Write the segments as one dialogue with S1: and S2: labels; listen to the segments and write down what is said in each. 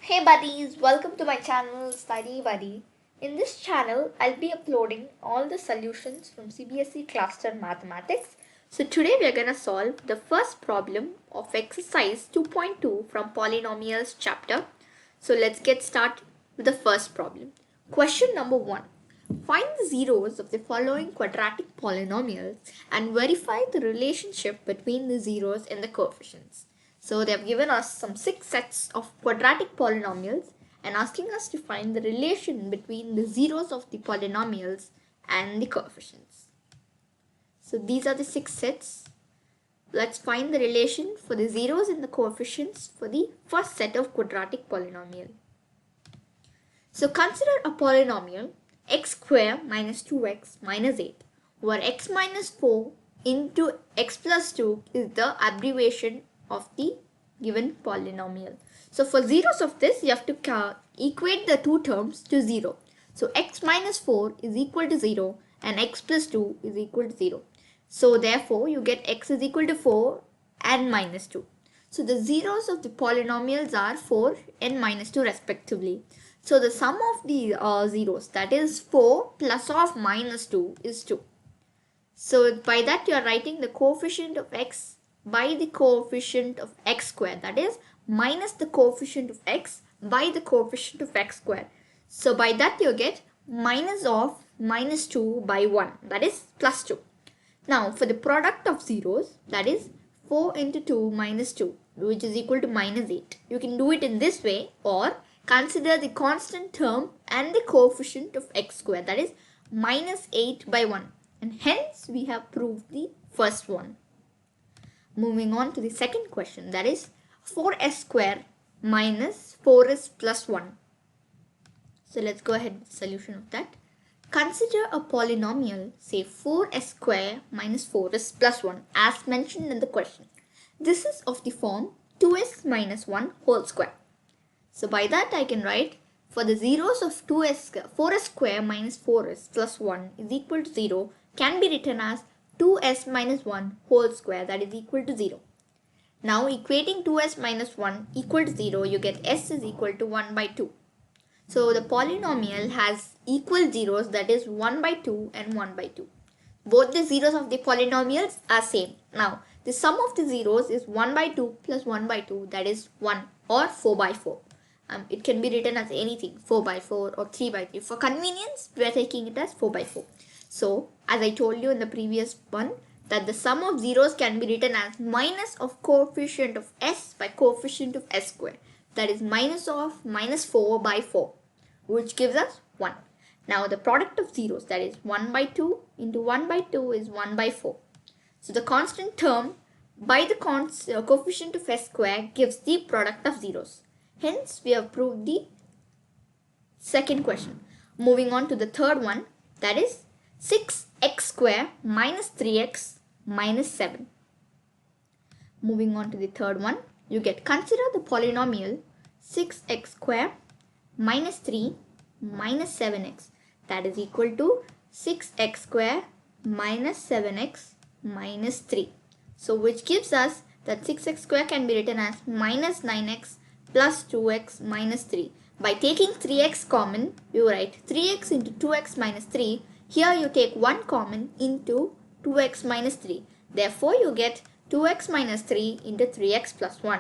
S1: Hey buddies, welcome to my channel Study Buddy. In this channel, I'll be uploading all the solutions from CBSE Class 10 Mathematics. So today we are going to solve the first problem of exercise 2.2 from Polynomials chapter. So let's get started with the first problem. Question number 1. Find the zeros of the following quadratic polynomials and verify the relationship between the zeros and the coefficients. So they have given us some 6 sets of quadratic polynomials and asking us to find the relation between the zeros of the polynomials and the coefficients. So these are the 6 sets. Let's find the relation for the zeros and the coefficients for the first set of quadratic polynomial. So consider a polynomial x square minus 2x minus 8, where x minus 4 into x plus 2 is the abbreviation of the given polynomial. So for zeros of this, you have to equate the two terms to 0. So x minus 4 is equal to 0 and x plus 2 is equal to 0. So therefore, you get x is equal to 4 and minus 2. So the zeros of the polynomials are 4 and minus 2 respectively. So the sum of the zeros, that is 4 plus of minus 2 is 2. So by that you are writing the coefficient of x by the coefficient of x squared, that is minus the coefficient of x by the coefficient of x squared. So by that you get minus of minus 2 by 1, that is plus 2. Now for the product of zeros, that is 4 into 2 minus 2, which is equal to minus 8. You can do it in this way, or consider the constant term and the coefficient of x squared, that is minus 8 by 1. And hence we have proved the first one. Moving on to the second question, that is 4s square minus 4s plus 1. So let's go ahead with the solution of that. Consider a polynomial, say 4s square minus 4s plus 1 as mentioned in the question. This is of the form 2s minus 1 whole square. So by that I can write for the zeros of 4s square minus 4s plus 1 is equal to 0 can be written as 2s minus 1 whole square, that is equal to 0. Now equating 2s minus 1 equal to 0, you get s is equal to 1 by 2. So the polynomial has equal zeros, that is 1 by 2 and 1 by 2. Both the zeros of the polynomials are same. Now the sum of the zeros is 1 by 2 plus 1 by 2, that is 1 or 4 by 4. It can be written as anything, 4 by 4 or 3 by 3. For convenience, we are taking it as 4 by 4. So, as I told you in the previous one, that the sum of zeros can be written as minus of coefficient of s by coefficient of s square. That is minus of minus 4 by 4, which gives us 1. Now, the product of zeros, that is 1 by 2 into 1 by 2 is 1 by 4. So, the constant term by the coefficient of s square gives the product of zeros. Hence, we have proved the second question. Moving on to the third one, that is 6x square minus 3x minus 7. Moving on to the third one, you get consider the polynomial 6x square minus 3 minus 7x, that is equal to 6x square minus 7x minus 3. So which gives us that 6x square can be written as minus 9x plus 2x minus 3. By taking 3x common, you write 3x into 2x minus 3. Here you take 1 common into 2x minus 3. Therefore, you get 2x minus 3 into 3x plus 1.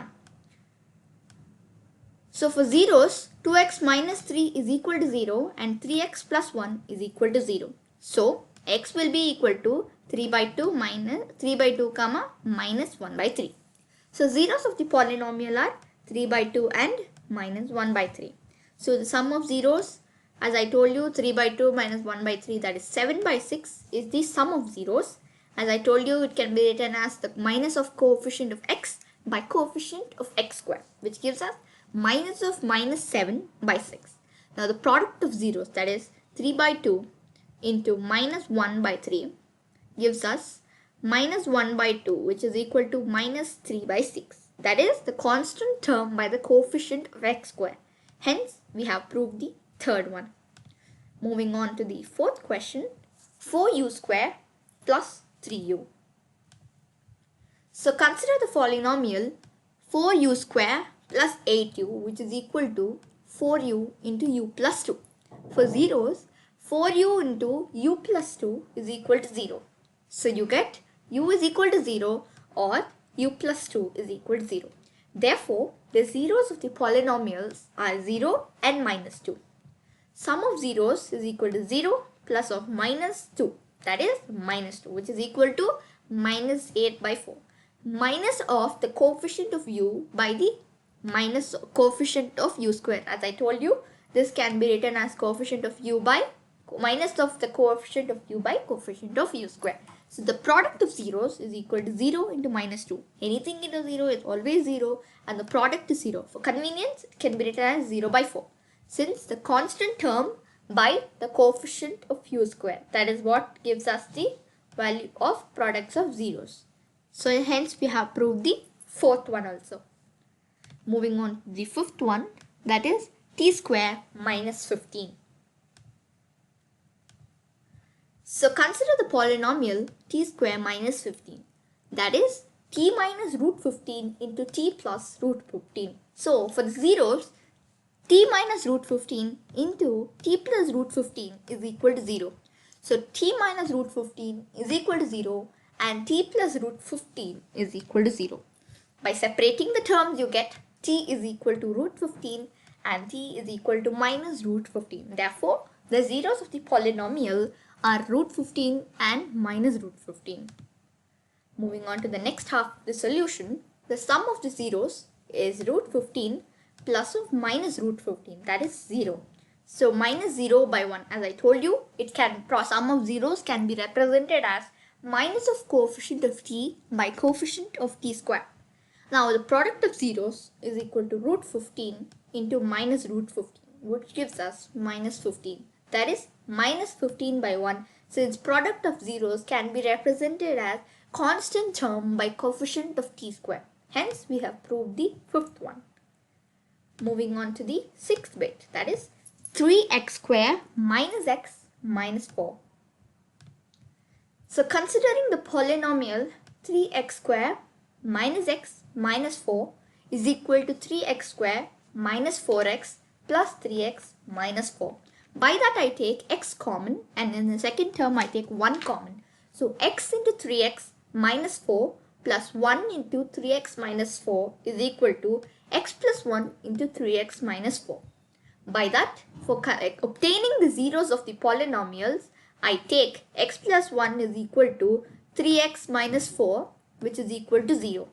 S1: So for zeros, 2x minus 3 is equal to 0 and 3x plus 1 is equal to 0. So, x will be equal to 3 by 2 minus 3 by 2 comma minus 1 by 3. So, zeros of the polynomial are 3 by 2 and minus 1 by 3. So, the sum of zeros, as I told you, 3 by 2 minus 1 by 3, that is 7 by 6 is the sum of zeros. As I told you, it can be written as the minus of coefficient of x by coefficient of x square, which gives us minus of minus 7 by 6. Now the product of zeros, that is 3 by 2 into minus 1 by 3, gives us minus 1 by 2, which is equal to minus 3 by 6. That is the constant term by the coefficient of x square. Hence, we have proved the third one. Moving on to the fourth question, 4u square plus 3u. So consider the polynomial 4u square plus 8u, which is equal to 4u into u plus 2. For zeros, 4u into u plus 2 is equal to 0. So you get u is equal to 0 or u plus 2 is equal to 0. Therefore, the zeros of the polynomials are 0 and minus 2. Sum of zeros is equal to 0 plus of minus 2. That is minus 2, which is equal to minus 8 by 4. Minus of the coefficient of u by the minus coefficient of u square. As I told you, this can be written as coefficient of u by minus of the coefficient of u by coefficient of u square. So the product of zeros is equal to 0 into minus 2. Anything into 0 is always 0 and the product is 0. For convenience, it can be written as 0 by 4. Since the constant term by the coefficient of u square. That is what gives us the value of products of zeros. So hence we have proved the fourth one also. Moving on to the fifth one, that is t square minus 15. So consider the polynomial t square minus 15. That is t minus root 15 into t plus root 15. So for the zeros, t minus root 15 into t plus root 15 is equal to 0. So t minus root 15 is equal to 0 and t plus root 15 is equal to 0. By separating the terms, you get t is equal to root 15 and t is equal to minus root 15. Therefore, the zeros of the polynomial are root 15 and minus root 15. Moving on to the next half of the solution, the sum of the zeros is root 15 plus of minus root 15, that is 0. So minus 0 by 1, as I told you, sum of zeros can be represented as minus of coefficient of t by coefficient of t square. Now the product of zeros is equal to root 15 into minus root 15, which gives us minus 15. That is minus 15 by 1, since product of zeros can be represented as constant term by coefficient of t square. Hence we have proved the fifth one. Moving on to the sixth bit, that is 3x square minus x minus 4. So considering the polynomial 3x square minus x minus 4 is equal to 3x square minus 4x plus 3x minus 4. By that I take x common and in the second term I take 1 common. So x into 3x minus 4 plus 1 into 3x minus 4 is equal to x plus 1 into 3x minus 4. By that, for obtaining the zeros of the polynomials, I take x plus 1 is equal to 3x minus 4, which is equal to 0.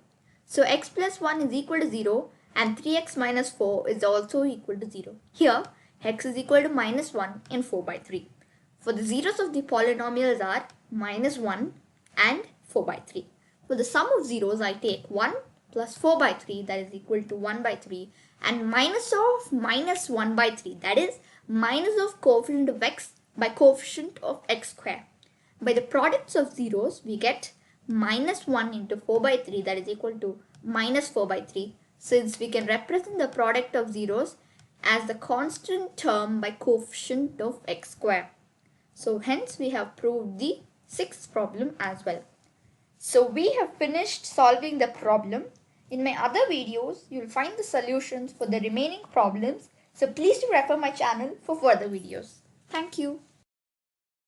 S1: So x plus 1 is equal to 0 and 3x minus 4 is also equal to 0. Here, x is equal to minus 1 and 4 by 3. For the zeros of the polynomials are minus 1 and 4 by 3. For the sum of zeros, I take 1 plus 4 by 3, that is equal to 1 by 3, and minus of minus 1 by 3, that is minus of coefficient of x by coefficient of x square. By the products of zeros, we get minus 1 into 4 by 3, that is equal to minus 4 by 3, since we can represent the product of zeros as the constant term by coefficient of x square. So hence we have proved the sixth problem as well. So we have finished solving the problem. In my other videos, you'll find the solutions for the remaining problems. So please do refer my channel for further videos. Thank you.